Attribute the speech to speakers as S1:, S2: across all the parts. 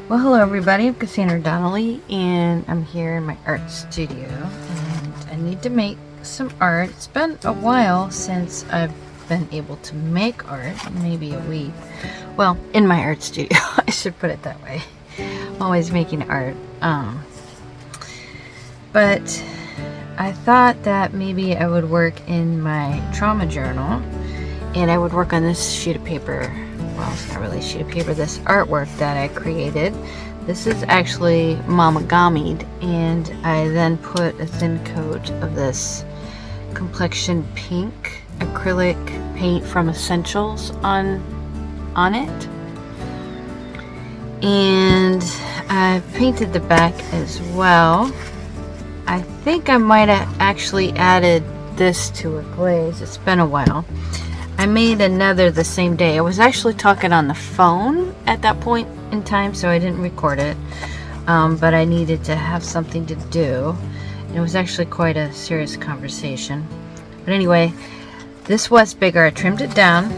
S1: Well, hello everybody, I'm Cassandra Donnelly and I'm here in my art studio and I need to make some art. It's been a while since I've been able to make art, maybe a week. Well, in my art studio, I should put it that way. I'm always making art. But I thought that maybe I would work in my trauma journal and I would work on this sheet of paper. Well, it's not really a sheet of paper, this artwork that I created. This is actually momigammied, and I then put a thin coat of this complexion pink acrylic paint from Essentials on it. And I painted the back as well. I think I might have actually added this to a glaze. It's been a while. I made another the same day. I was actually talking on the phone at that point in time, so I didn't record it. But I needed to have something to do. And it was actually quite a serious conversation. But anyway, this was bigger. I trimmed it down.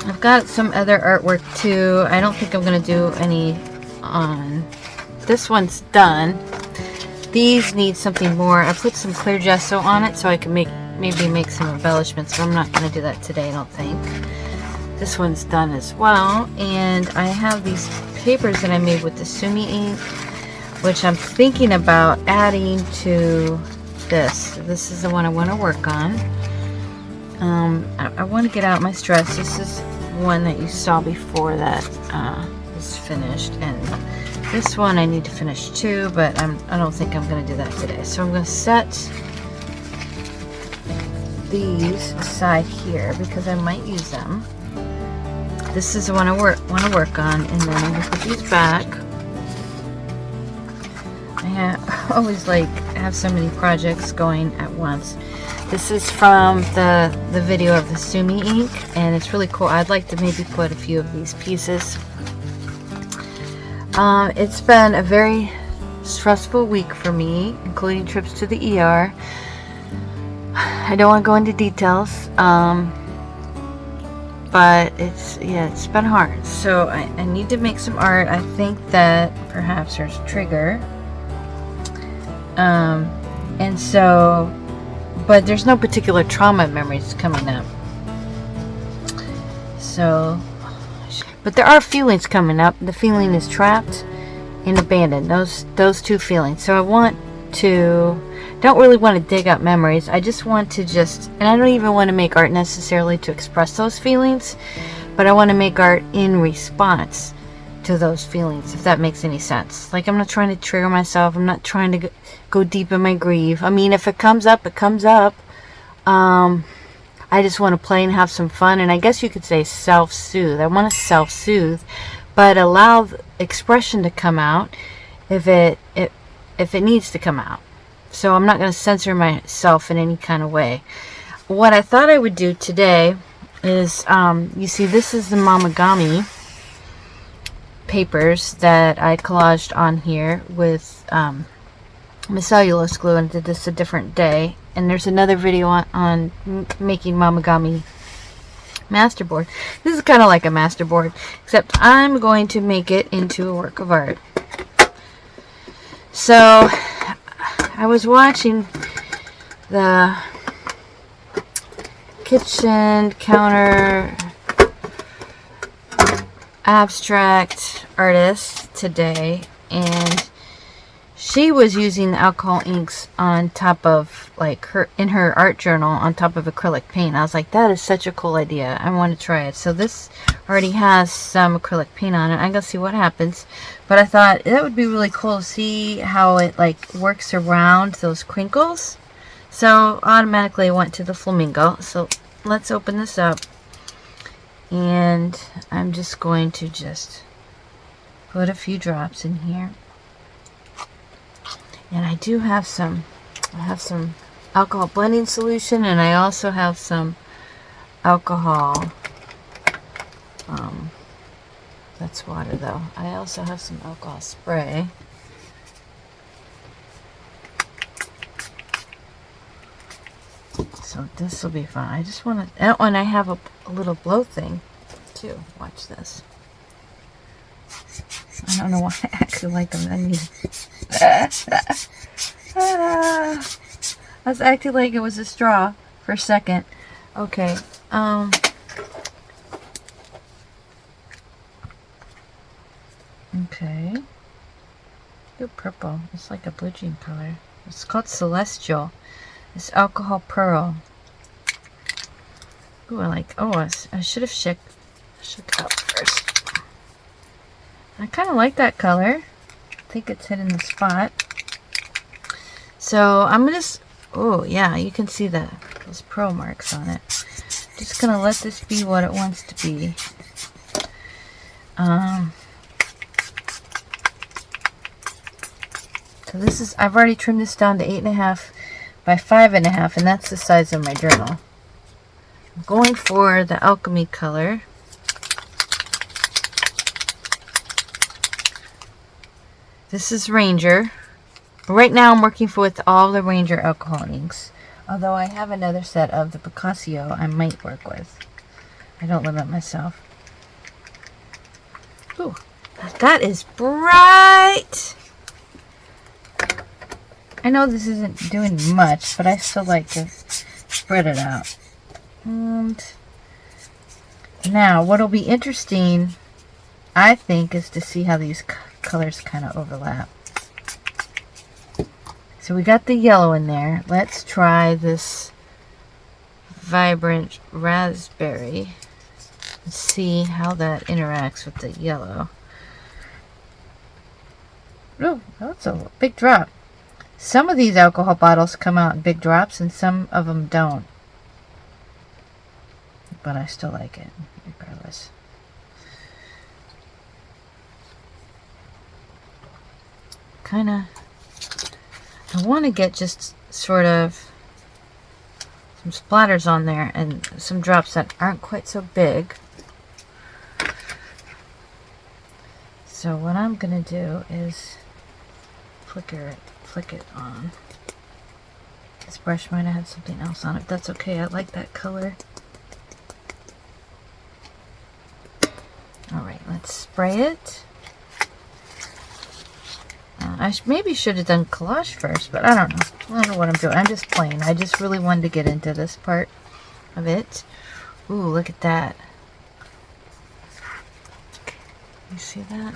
S1: I've got some other artwork too. I don't think I'm going to do any on. This one's done. These need something more. I put some clear gesso on it so I can maybe make some embellishments, but I'm not going to do that today, I don't think. This one's done as well, and I have these papers that I made with the Sumi ink, which I'm thinking about adding to this. This is the one I want to work on. I want to get out my stress. This is one that you saw before that is finished, and this one I need to finish too, but I don't think I'm going to do that today. So I'm going to set these aside here because I might use them. This is the one I want to work on, and then I'm going to put these back. I always have so many projects going at once. This is from the video of the Sumi ink, and it's really cool. I'd like to maybe put a few of these pieces. It's been a very stressful week for me, including trips to the ER. I don't want to go into details, but it's been hard. So I need to make some art. I think that perhaps there's a trigger. And so, but there's no particular trauma memories coming up. So, but there are feelings coming up. The feeling is trapped and abandoned. Those two feelings. So I don't really want to dig up memories. I just want to and I don't even want to make art necessarily to express those feelings, but I want to make art in response to those feelings, if that makes any sense. Like, I'm not trying to trigger myself. I'm not trying to go deep in my grief. I mean, if it comes up, it comes up. I just want to play and have some fun, and I guess you could say self-soothe. I want to self-soothe, but allow the expression to come out if it needs to come out. So I'm not going to censor myself in any kind of way. What I thought I would do today is, you see, this is the Momigami papers that I collaged on here with my cellulose glue, and did this a different day. And there's another video on making Momigami masterboard. This is kind of like a masterboard, except I'm going to make it into a work of art. So I was watching the kitchen counter abstract artist today, and she was using alcohol inks on top of, in her art journal, on top of acrylic paint. I was like, that is such a cool idea. I want to try it. So this already has some acrylic paint on it. I'm gonna see what happens, but I thought that would be really cool to see how it works around those crinkles. So automatically I went to the flamingo. So let's open this up, and I'm just going to put a few drops in here. And I do have some alcohol blending solution, and I also have some alcohol, that's water though. I also have some alcohol spray. So this will be fun. I just want to, and I have a little blow thing too. Watch this. I don't know why I actually like them. I mean, I was acting like it was a straw for a second. Okay. Okay. Ooh, purple. It's like a blue jean color. It's called Celestial. It's alcohol pearl. Ooh, I like. Oh, I should have shook it up first. I kind of like that color. I think it's hitting the spot. So I'm gonna. Oh yeah, you can see those pearl marks on it. Just gonna let this be what it wants to be. So this is. I've already trimmed this down to 8.5 by 5.5, and that's the size of my journal. I'm going for the alchemy color. This is Ranger. Right now I'm working with all the Ranger alcohol inks. Although I have another set of the Picasso I might work with. I don't limit myself. Ooh, that is bright! I know this isn't doing much, but I still like to spread it out. And now, what'll be interesting, I think, is to see how these colors kind of overlap. So we got the yellow in there. Let's try this vibrant raspberry and see how that interacts with the yellow. Oh, that's a big drop. Some of these alcohol bottles come out in big drops and some of them don't. But I still like it, regardless. Kinda, I want to get just sort of some splatters on there and some drops that aren't quite so big. So what I'm gonna do is flick it on. This brush might have had something else on it. That's okay, I like that color. Alright, let's spray it. I maybe should have done collage first, but I don't know. I don't know what I'm doing. I'm just playing. I just really wanted to get into this part of it. Ooh, look at that. You see that?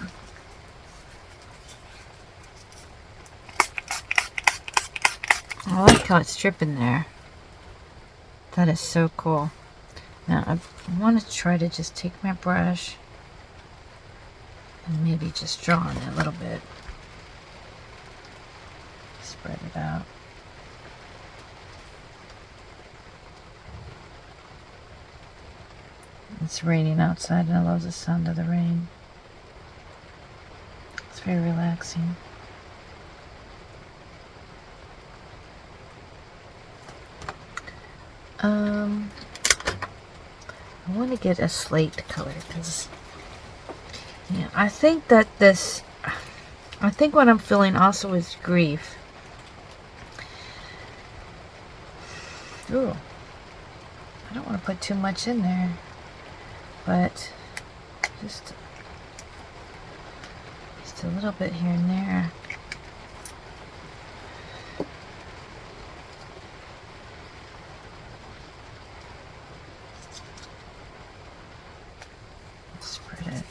S1: I like how it's dripping there. That is so cool. Now, I want to try to just take my brush and maybe just draw on it a little bit. Spread it out. It's raining outside and I love the sound of the rain. It's very relaxing. I want to get a slate color because yeah, I think that I think what I'm feeling also is grief. Ooh, I don't want to put too much in there, but just a little bit here and there. Spread it.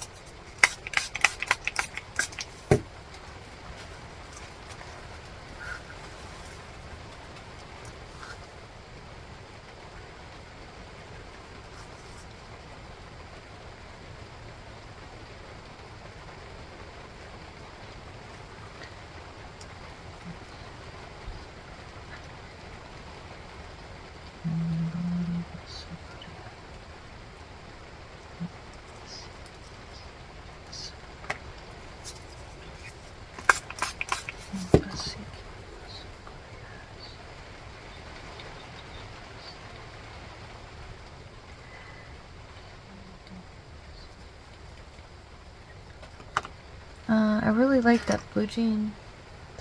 S1: I really like that blue jean,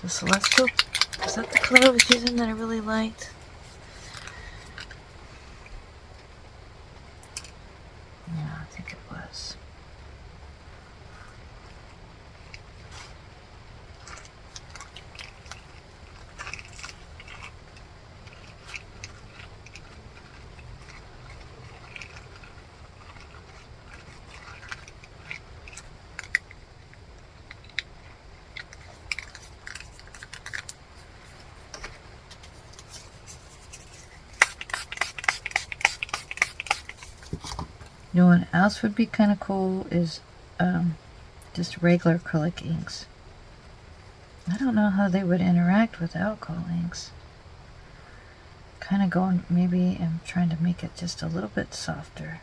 S1: the Celestial. Is that the color I was using that I really liked? Yeah, I think it was. You know what else would be kind of cool is just regular acrylic inks. I don't know how they would interact with alcohol inks. Kind of going, maybe I'm trying to make it just a little bit softer.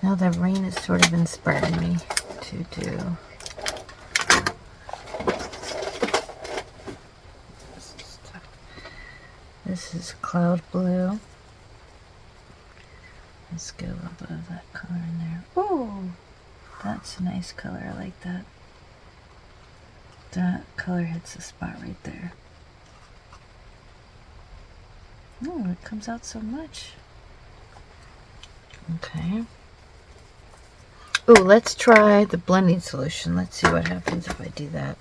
S1: Now the rain has sort of inspired me to do this is cloud blue. Let's get a little bit of that color in there. Ooh, that's a nice color. I like that. That color hits the spot right there. Oh, it comes out so much. Okay. Oh, let's try the blending solution. Let's see what happens if I do that.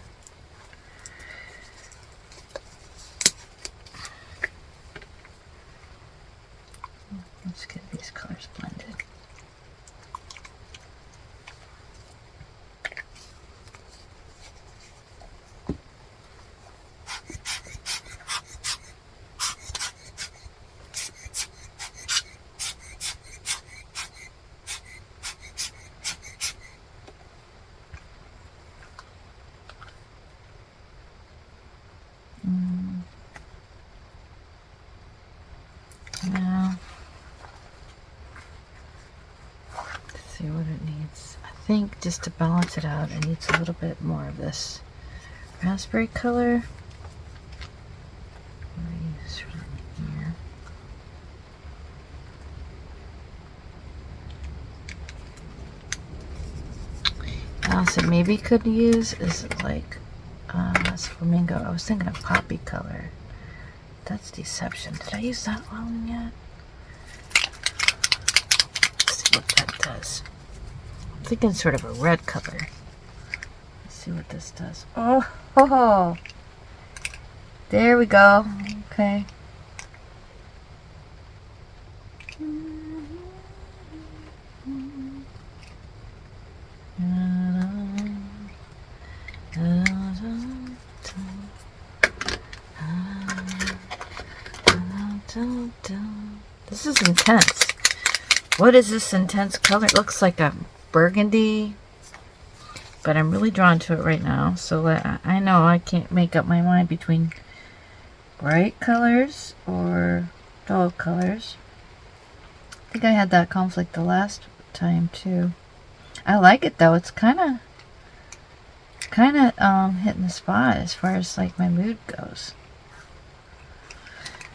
S1: Let's get these colors blended. Now, let's see what it needs. I think just to balance it out, it needs a little bit more of this raspberry color. Use from here. Else it maybe could use is like flamingo. I was thinking of poppy color. That's deception. Did I use that one yet? Let's see what that does. I'm thinking sort of a red color. Let's see what this does. Oh, ho, ho. There we go. Okay. This is intense. What is this intense color? It looks like a burgundy, but I'm really drawn to it right now. So I know I can't make up my mind between bright colors or dull colors. I think I had that conflict the last time too. I like it though. It's kind of hitting the spot as far as like my mood goes.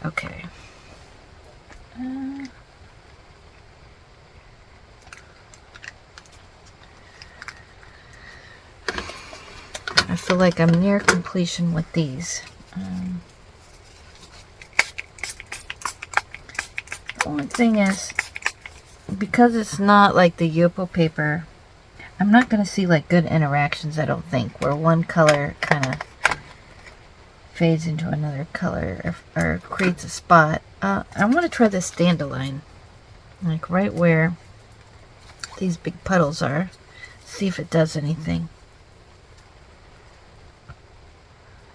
S1: Okay. I feel like I'm near completion with these. The only thing is, because it's not like the Yopo paper, I'm not going to see like good interactions, I don't think, where one color kind of fades into another color or creates a spot. I want to try this dandelion, like right where these big puddles are, see if it does anything.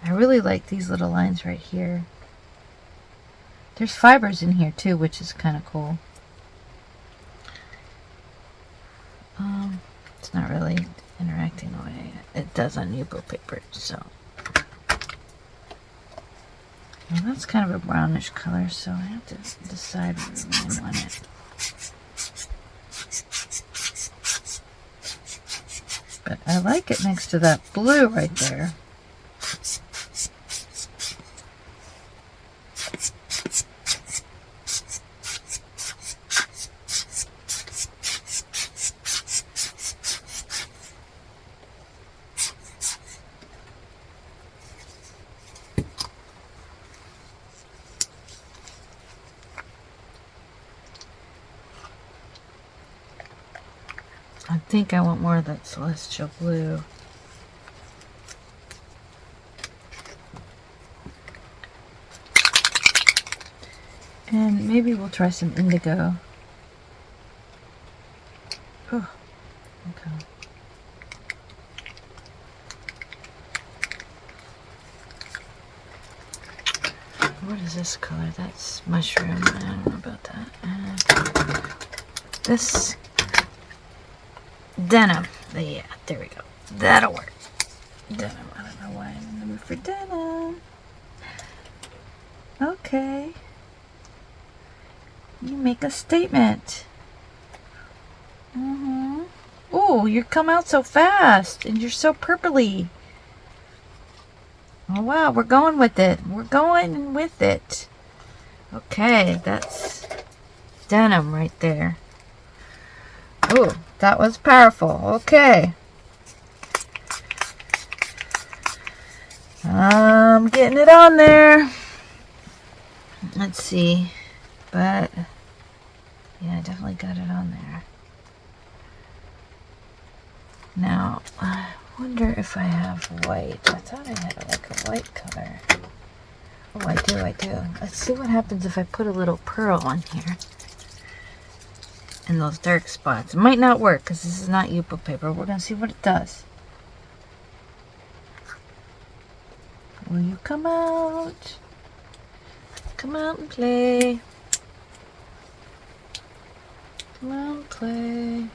S1: I really like these little lines right here. There's fibers in here too, which is kind of cool. It's not really interacting the way it does on Yupo paper, so. Well, that's kind of a brownish color, so I have to decide where I want it. But I like it next to that blue right there. I think I want more of that celestial blue. And maybe we'll try some indigo. Oh, okay. what is this color? That's mushroom. I don't know about that. This denim. Yeah, there we go. That'll work. Denim. I don't know why I'm in the mood for denim. Okay. You make a statement. Oh, you come out so fast, and you're so purpley. Oh wow, we're going with it. We're going with it. Okay, that's denim right there. Oh, that was powerful. Okay. I'm getting it on there. Let's see. But yeah, I definitely got it on there. Now, I wonder if I have white. I thought I had like a white color. Oh, I do. Let's see what happens if I put a little pearl on here. In those dark spots. It might not work because this is not Yupo paper. We're going to see what it does. Will you come out? Come out and play. Come out and play.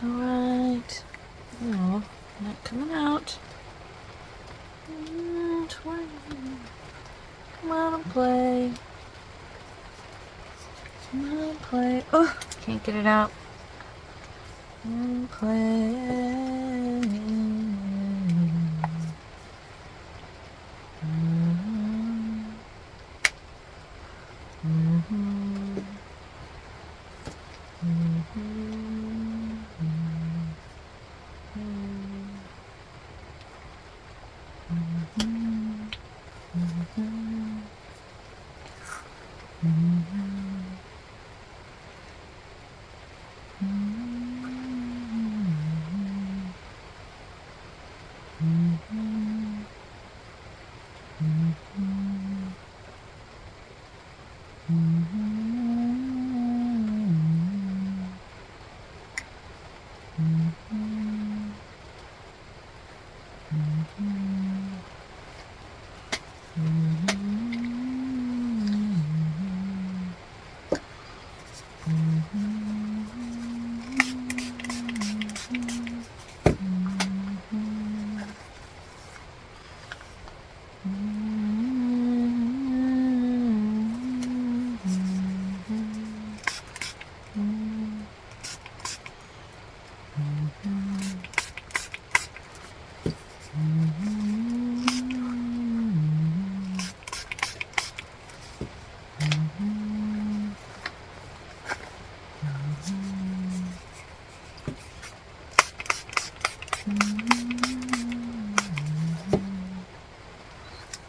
S1: Alright. No, not coming out. Come on and play. Come on and play. Oh, can't get it out. Come on and play.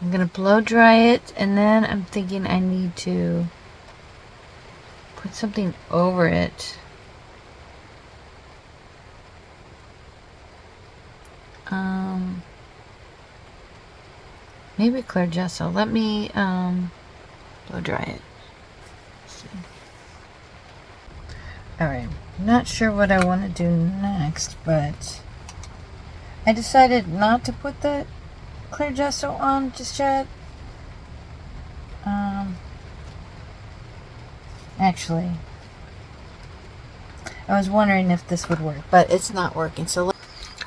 S1: I'm gonna blow dry it, and then I'm thinking I need to put something over it. Maybe clear gesso. Let me blow dry it. Alright, not sure what I want to do next, but I decided not to put the clear gesso on just yet. Actually, I was wondering if this would work, but it's not working. So,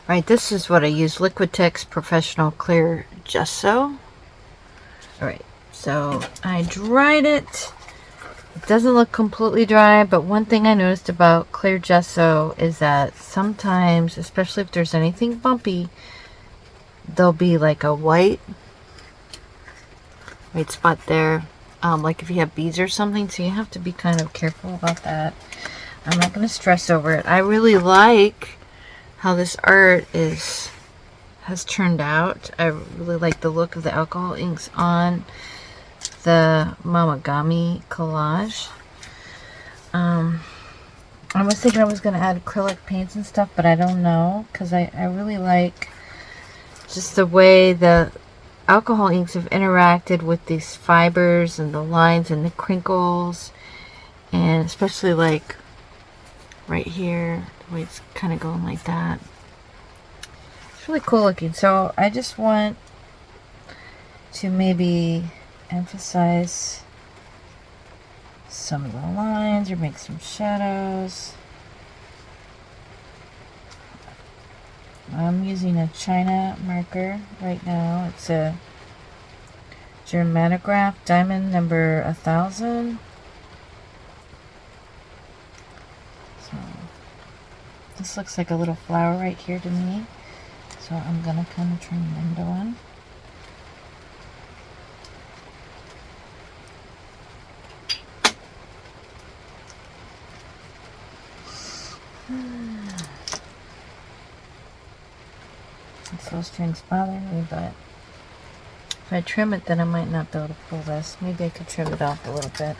S1: right, this is what I use: Liquitex Professional Clear Gesso. Alright, so I dried it. It doesn't look completely dry, but one thing I noticed about clear gesso is that sometimes, especially if there's anything bumpy, there'll be like a white spot there, like if you have beads or something, so you have to be kind of careful about that. I'm not going to stress over it. I really like how this art has turned out. I really like the look of the alcohol inks on the Momigami Collage. I was thinking I was going to add acrylic paints and stuff, but I don't know, because I really like just the way the alcohol inks have interacted with these fibers and the lines and the crinkles, and especially like right here, the way it's kind of going like that. It's really cool looking. So I just want to maybe emphasize some of the lines or make some shadows. I'm using a China marker right now. It's a Germanograph diamond number 1000. So this looks like a little flower right here to me. So I'm gonna kind of turn it into one. Those strings bother me, but if I trim it, then I might not be able to pull this. Maybe I could trim it off a little bit.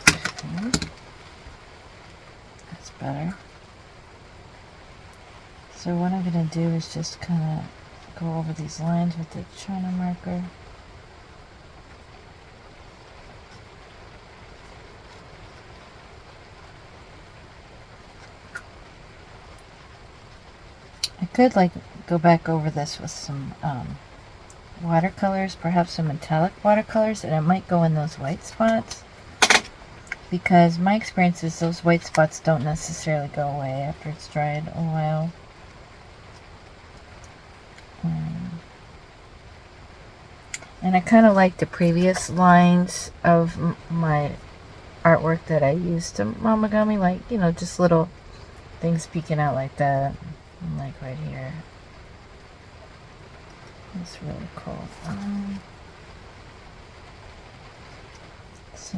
S1: Okay. That's better. So what I'm going to do is just kind of go over these lines with the China marker. I could like go back over this with some watercolors, perhaps some metallic watercolors, and it might go in those white spots, because my experience is those white spots don't necessarily go away after it's dried a while. And I kind of like the previous lines of my artwork that I used to Momigami, like, you know, just little things peeking out like that, like right here. It's really cool. So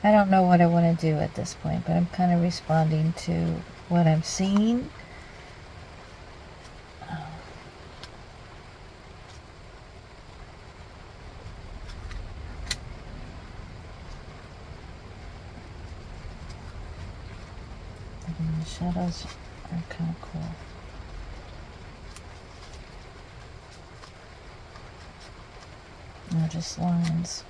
S1: I don't know what I want to do at this point, but I'm kind of responding to what I'm seeing. And the shadows are kind of cool. They're just lines.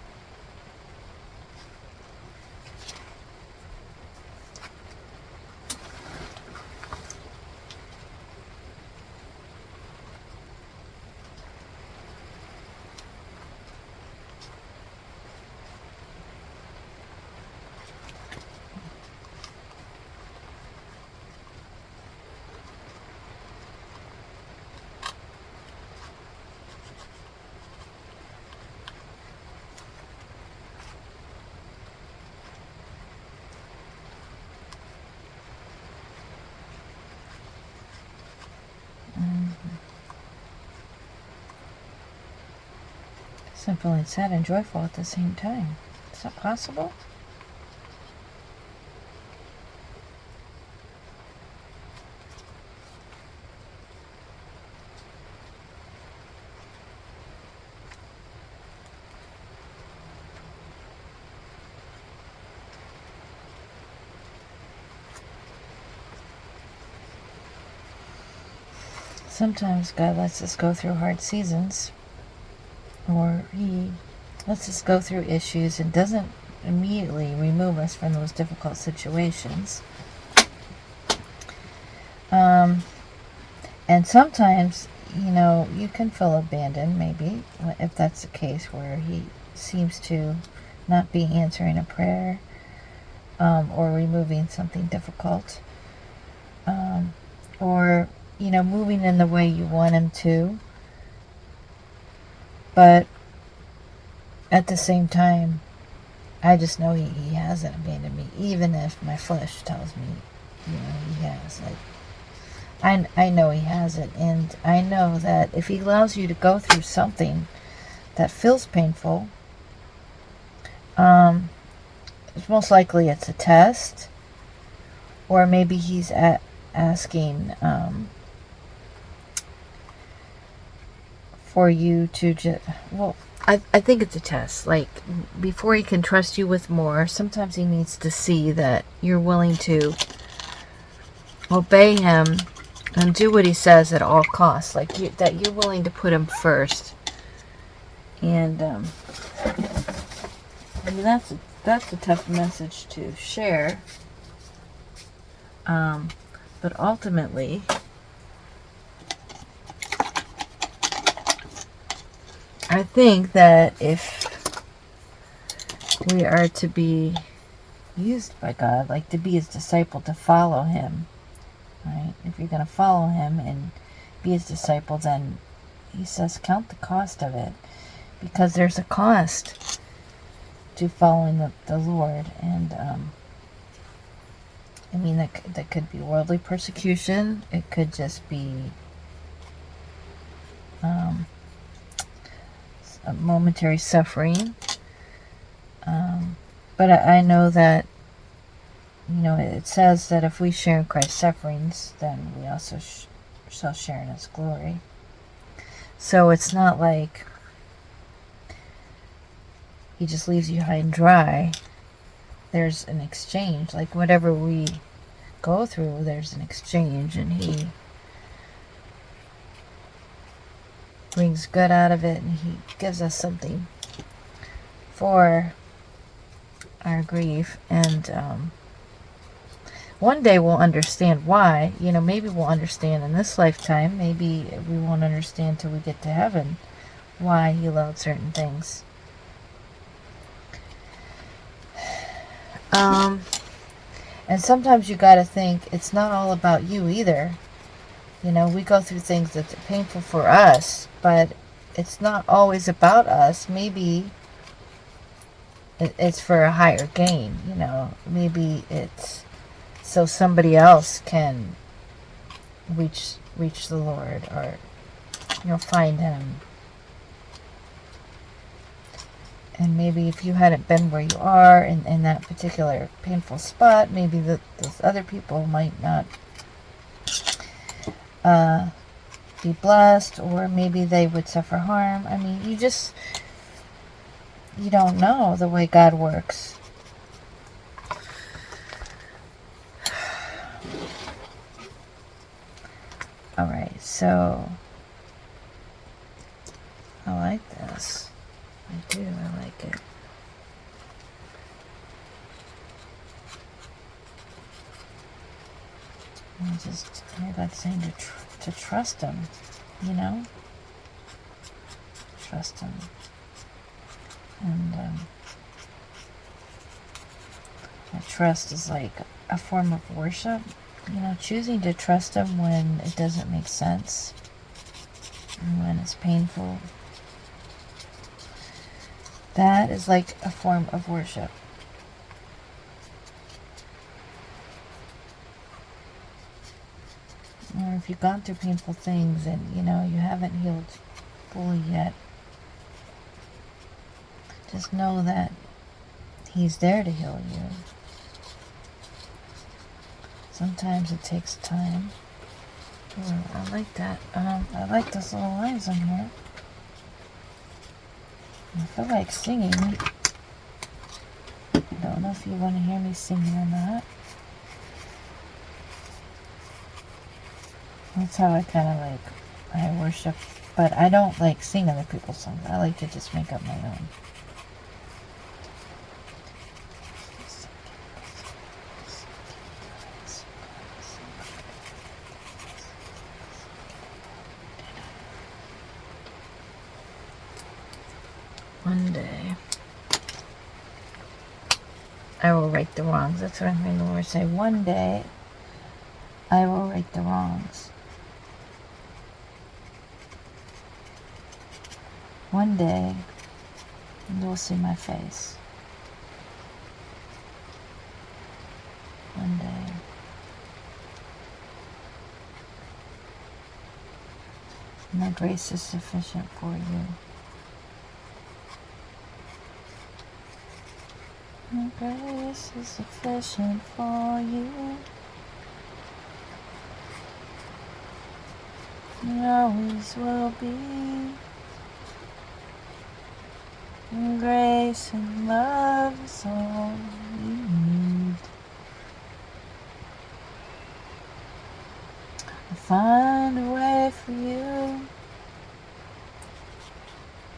S1: I'm feeling sad and joyful at the same time. Is that possible? Sometimes God lets us go through hard seasons, or He lets us go through issues and doesn't immediately remove us from those difficult situations. And sometimes, you know, you can feel abandoned, maybe, if that's the case, where He seems to not be answering a prayer, or removing something difficult, or, you know, moving in the way you want Him to. But at the same time, I just know He hasn't abandoned me, even if my flesh tells me, you know, He has. Like, I know He hasn't, and I know that if He allows you to go through something that feels painful, it's most likely it's a test, or maybe He's asking for you to just, well, I think it's a test. Like, before He can trust you with more, sometimes He needs to see that you're willing to obey Him and do what He says at all costs. Like, that you're willing to put Him first. And I mean, that's a tough message to share. But ultimately, I think that if we are to be used by God, like to be his disciple, to follow him, right? If you're going to follow him and be his disciple, then he says count the cost of it, because there's a cost to following the Lord. And I mean, that could be worldly persecution. It could just be a momentary suffering. But I know that, it says that if we share in Christ's sufferings, then we also shall share in his glory. So it's not like he just leaves you high and dry. There's an exchange. Like whatever we go through, there's an exchange, and he brings good out of it, and he gives us something for our grief. And one day we'll understand why. Maybe we'll understand in this lifetime. Maybe we won't understand till we get to heaven why he allowed certain things. And sometimes you got to think it's not all about you either. We go through things that's painful for us, but it's not always about us. Maybe it's for a higher gain. Maybe it's so somebody else can reach the Lord, or find him. And maybe if you hadn't been where you are in that particular painful spot, maybe those other people might not be blessed, or maybe they would suffer harm. I mean, you don't know the way God works. Alright, so I like this. I do, I like it. And I hear God saying to trust him, trust him. And trust is like a form of worship, choosing to trust him when it doesn't make sense, and when it's painful. That is like a form of worship. Or if you've gone through painful things and you haven't healed fully yet, just know that he's there to heal you. Sometimes it takes time. Oh, I like that. I like those little lines on here. I feel like singing. I don't know if you want to hear me singing or not. That's how I worship. But I don't like sing other people's songs. I like to just make up my own. One day I will right the wrongs. That's what I'm hearing the Lord say. One day I will right the wrongs. One day you will see my face. One day. My grace is sufficient for you. My grace is sufficient for you. It always will be. And grace and love is all you need. I'll find a way for you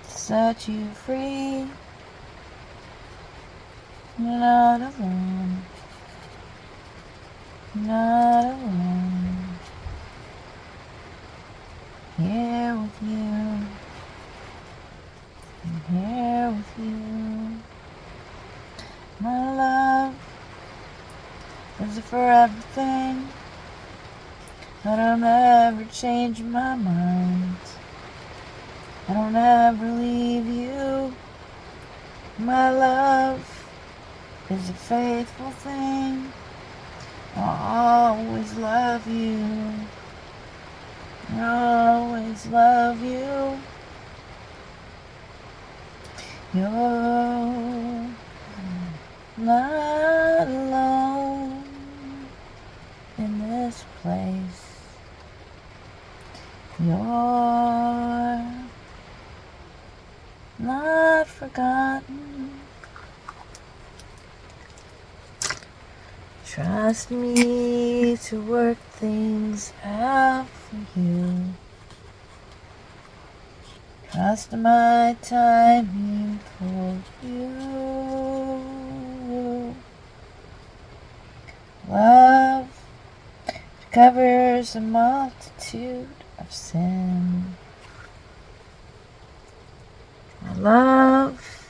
S1: to set you free. You're not alone. You're not alone. Here with you. here with you. My love is a forever thing, but I'll never change my mind. I don't ever leave you. My love is a faithful thing. I'll always love you. I'll always love you. You're not alone in this place. You're not forgotten. Trust me to work things out for you. Trust my timing for you. Love covers a multitude of sin. My love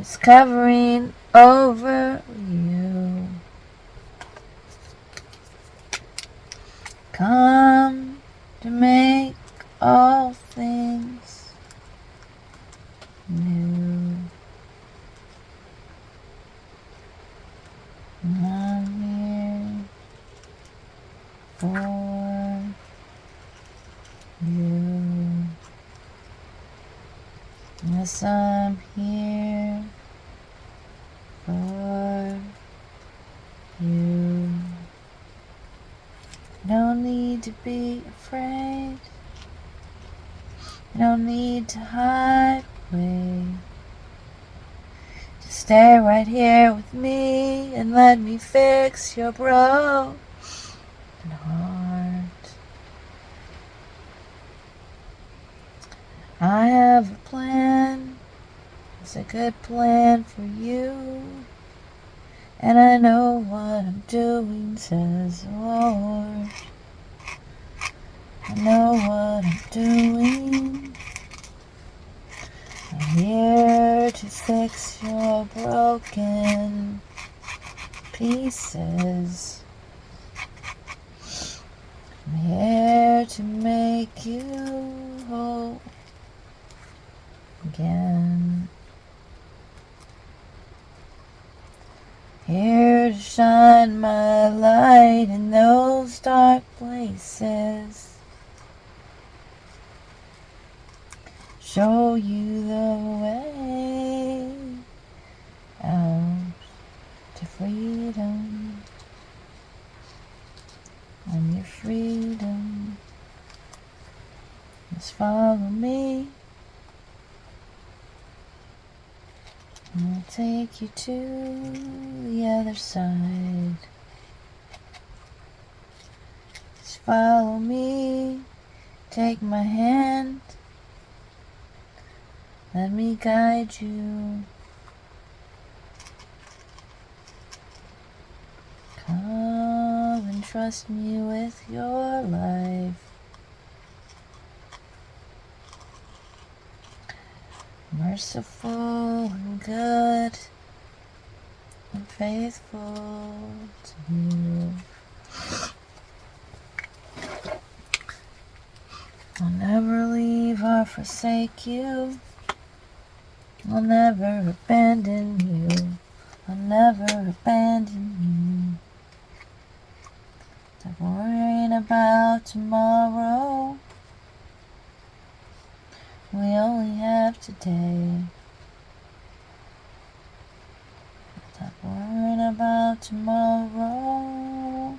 S1: is covering over you. Come to make all things new. I'm here for you. Yes, I'm here for you. No need to be afraid. No need to hide away. Just stay right here with me and let me fix your broken heart. I have a plan. It's a good plan for you. And I know what I'm doing, says the Lord. I know what I'm doing. I'm here to fix your broken pieces. I'm here to make you whole again. Here to shine my light in those dark places. Show you the way out to freedom. And your freedom. Just follow me. And I'll take you to the other side. Just follow me. Take my hand. Let me guide you. Come and trust me with your life. Merciful and good and faithful to you. I'll never leave or forsake you. I'll never abandon you. I'll never abandon you. Stop worrying about tomorrow. We only have today. Stop worrying about tomorrow.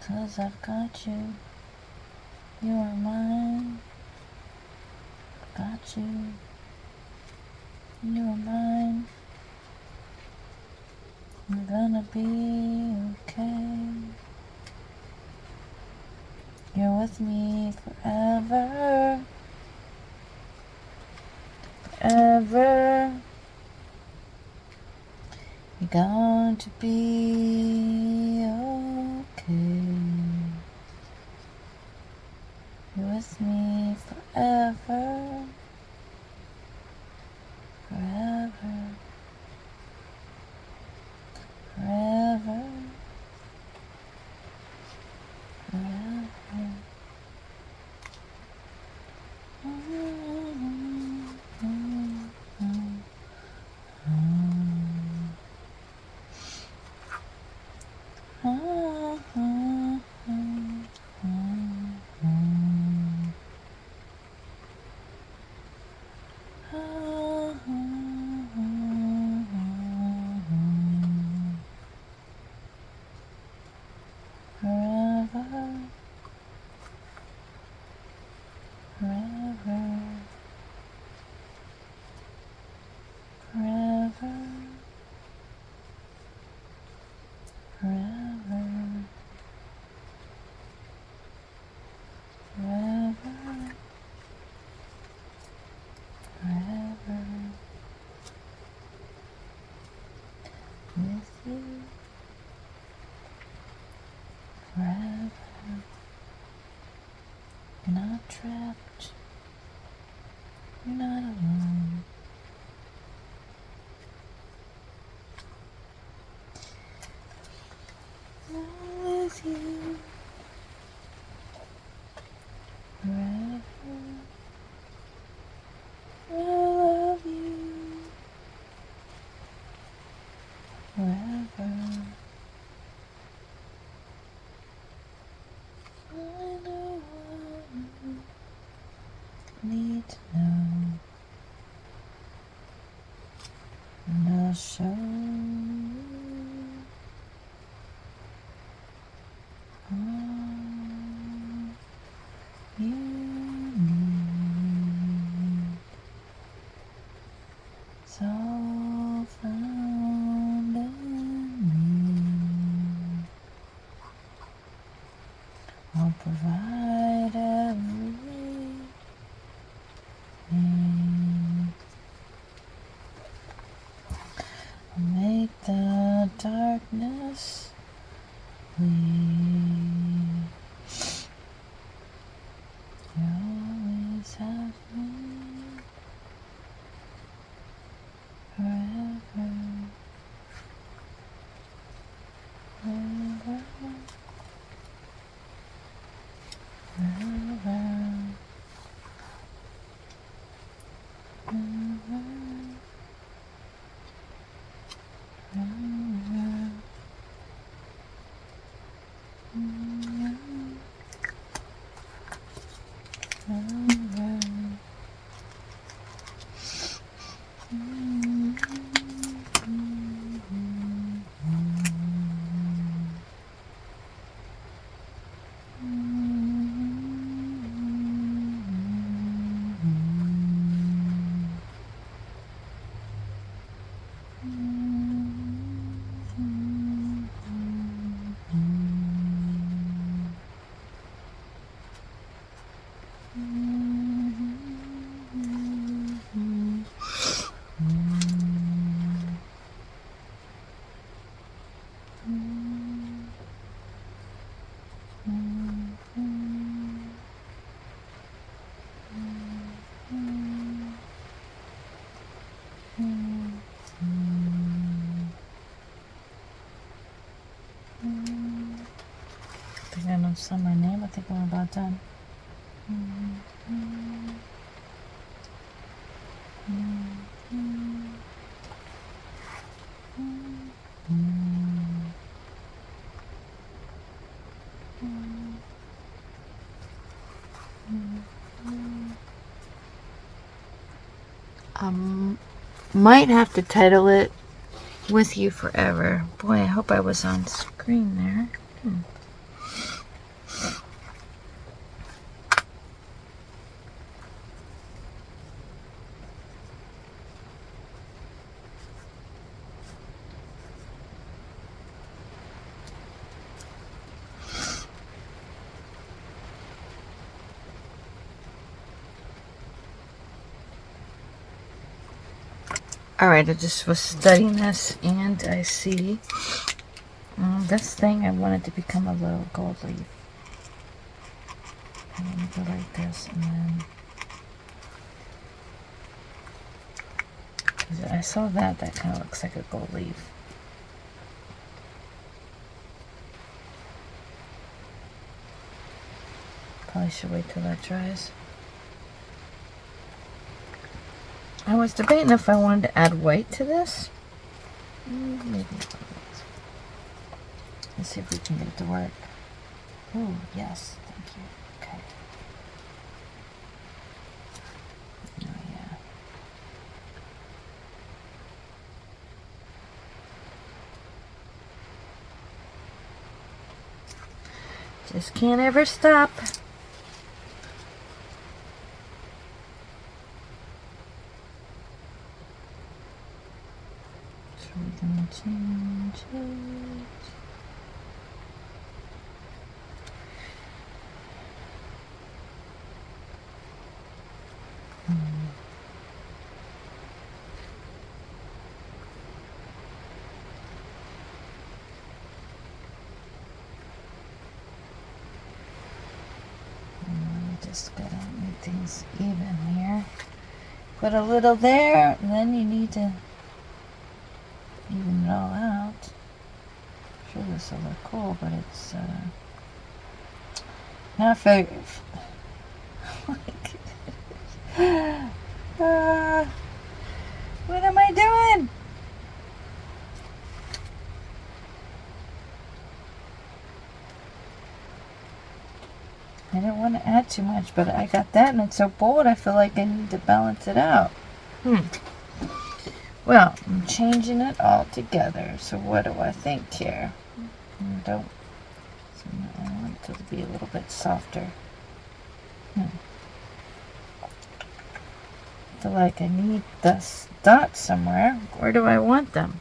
S1: 'Cause I've got you. You are mine. Got you. You are mine. I'm gonna be okay. You're with me forever. Forever. You're going to be okay. You're with me You're not trapped. You're not alone. I'm with you forever. I love you forever. I know what you need to know, and I'll show you all you need. It's all found in me. I'll provide everything. I'll make the darkness flee. You always have me forever, forever, forever, forever, forever. I think I know some my name. I think I'm about done. Might have to title it With You Forever. Boy, I hope I was on screen there. Alright, I just was studying this and I see this thing I wanted to become a little gold leaf. I'm going to go like this and then I saw that. That kind of looks like a gold leaf. Probably should wait till that dries. I was debating if I wanted to add white to this. Maybe. Let's see if we can get it to work. Oh, yes. Thank you. Okay. Oh, yeah. Just can't ever stop. So we're going to change it. Just gotta make things even here. Put a little there, and then you need to even it all out. I'm sure this will look cool, but it's not very. What am I doing? I don't want to add too much, but I got that and it's so bold I feel like I need to balance it out. Well, I'm changing it all together. So what do I think here? I want it to be a little bit softer. I feel like I need the dots somewhere. Where do I want them?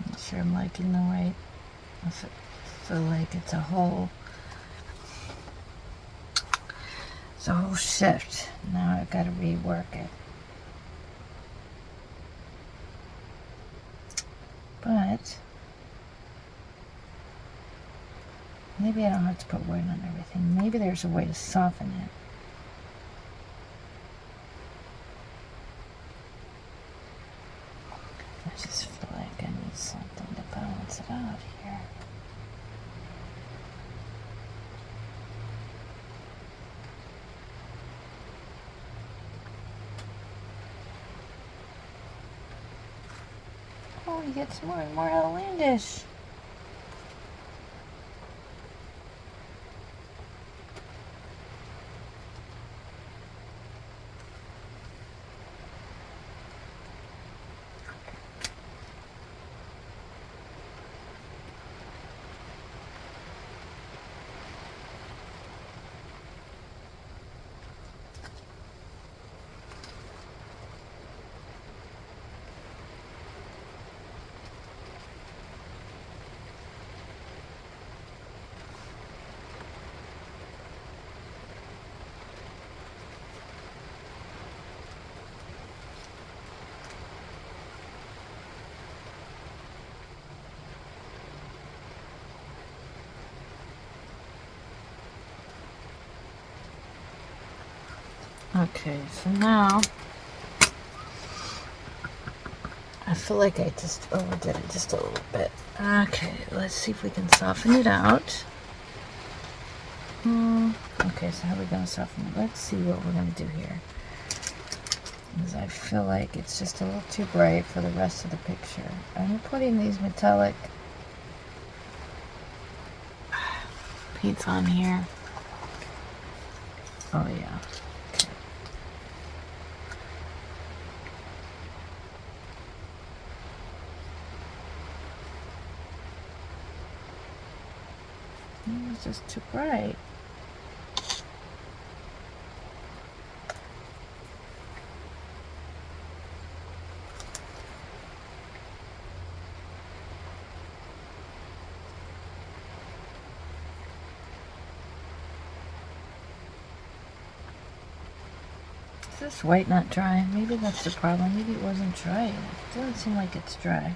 S1: Not sure I'm liking the white. I feel like it's a whole shift. Now I've got to rework it. But maybe I don't have to put white on everything. Maybe there's a way to soften it. I just feel like I need something to balance it out here. Oh, he gets more and more outlandish. Okay, so now I feel like I just overdid it just a little bit. Okay, let's see if we can soften it out. Okay, so how are we going to soften it? Let's see what we're going to do here. Because I feel like it's just a little too bright for the rest of the picture. I'm putting these metallic paints on here. Oh yeah. Okay. It's just too bright. Is this white not dry? Maybe that's the problem. Maybe it wasn't dry. It doesn't seem like it's dry.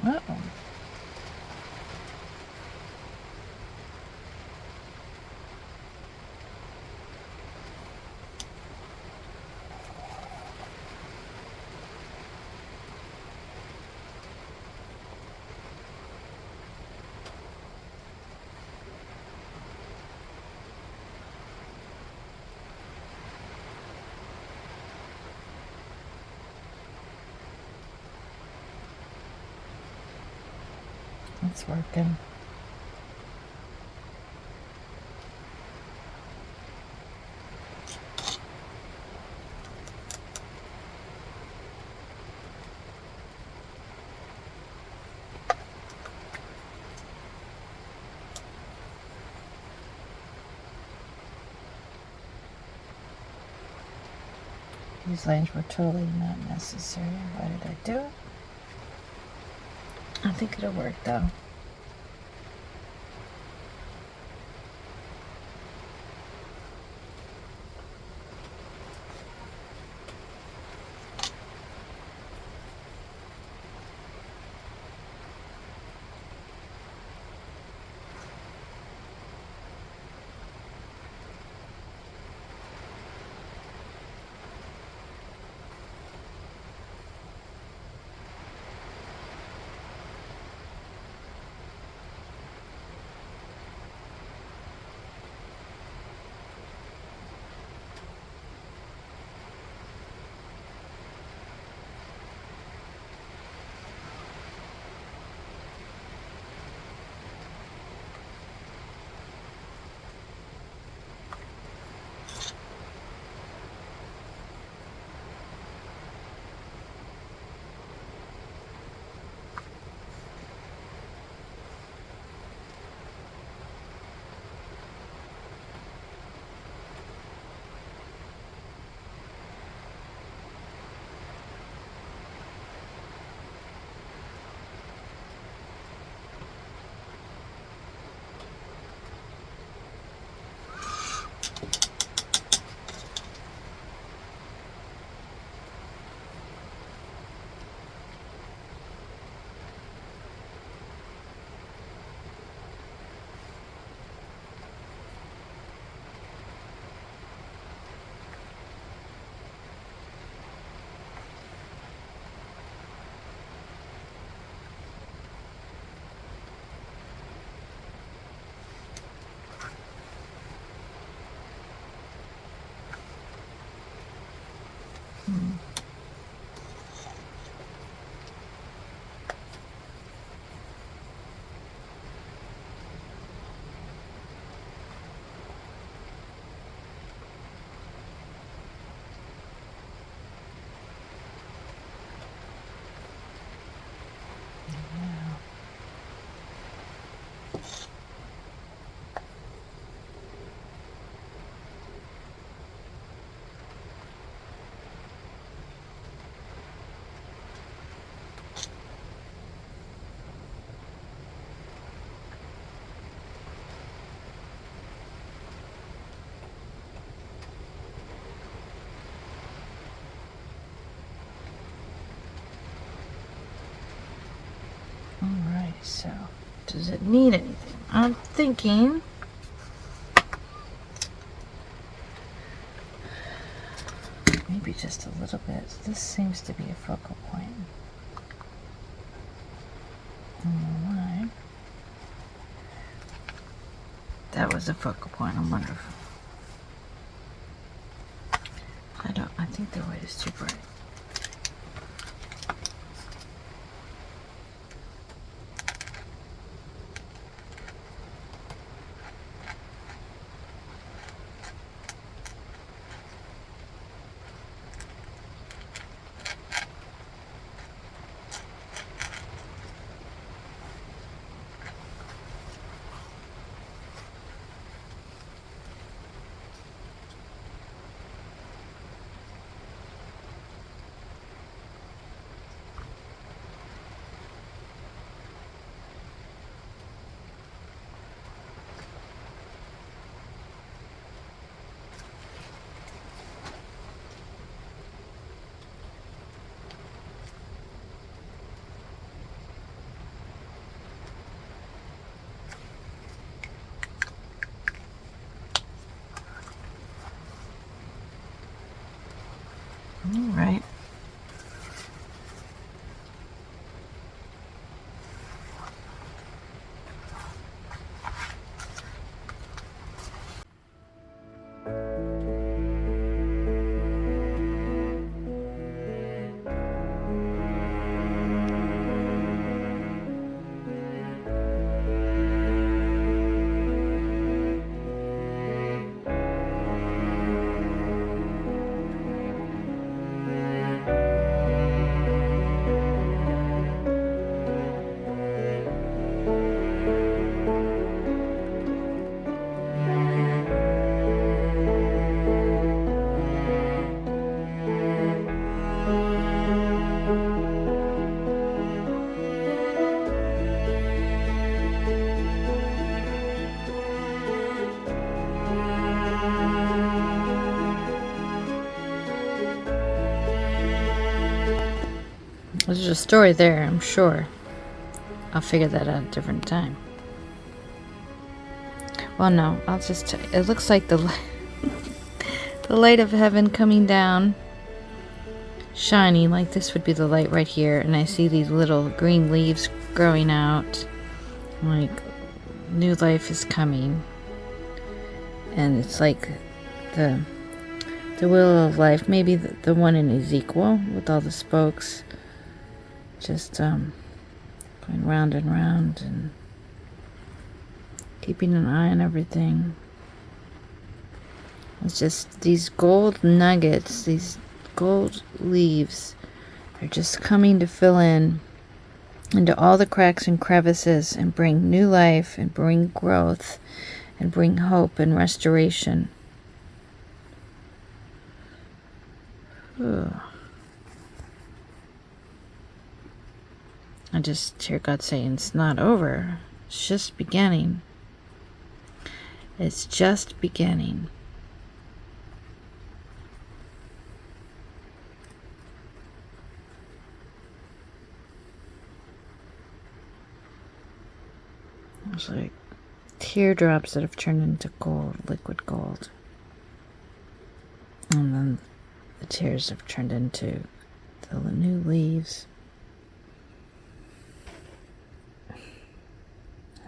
S1: Uh-oh. It's working. These lines were totally not necessary. Why did I do it? I think it'll work though. So, does it need anything? I'm thinking maybe just a little bit. This seems to be a focal point on the line. That was a focal point. I'm wondering. I think the white is too bright. All right. There's a story there, I'm sure. I'll figure that out at a different time. Well, no, I'll just... It looks like the light of heaven coming down, shining, like this would be the light right here, and I see these little green leaves growing out, like new life is coming, and it's like the wheel of life, maybe the one in Ezekiel with all the spokes, just going round and round and keeping an eye on everything. It's just these gold nuggets, these gold leaves are just coming to fill in into all the cracks and crevices and bring new life and bring growth and bring hope and restoration. Ooh. I just hear God saying it's not over. It's just beginning. It's just beginning. It's like teardrops that have turned into gold, liquid gold. And then the tears have turned into the new leaves.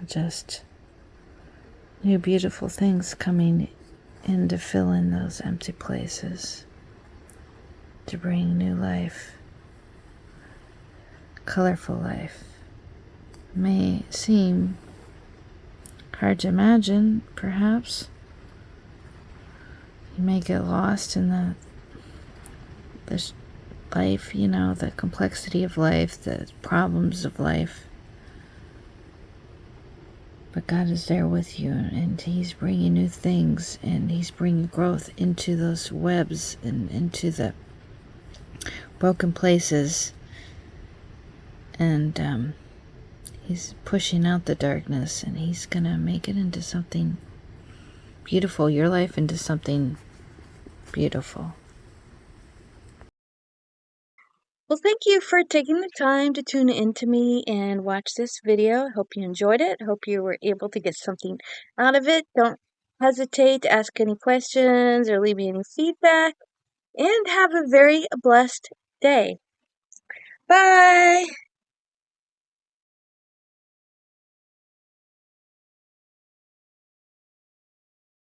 S1: Just new beautiful things coming in to fill in those empty places, to bring new life, colorful life. It may seem hard to imagine, perhaps. You may get lost in this life, the complexity of life, the problems of life. But God is there with you, and He's bringing new things, and He's bringing growth into those webs and into the broken places. And He's pushing out the darkness, and He's going to make it into something beautiful, your life into something beautiful. Well, thank you for taking the time to tune in to me and watch this video. I hope you enjoyed it. I hope you were able to get something out of it. Don't hesitate to ask any questions or leave me any feedback. And have a very blessed day. Bye!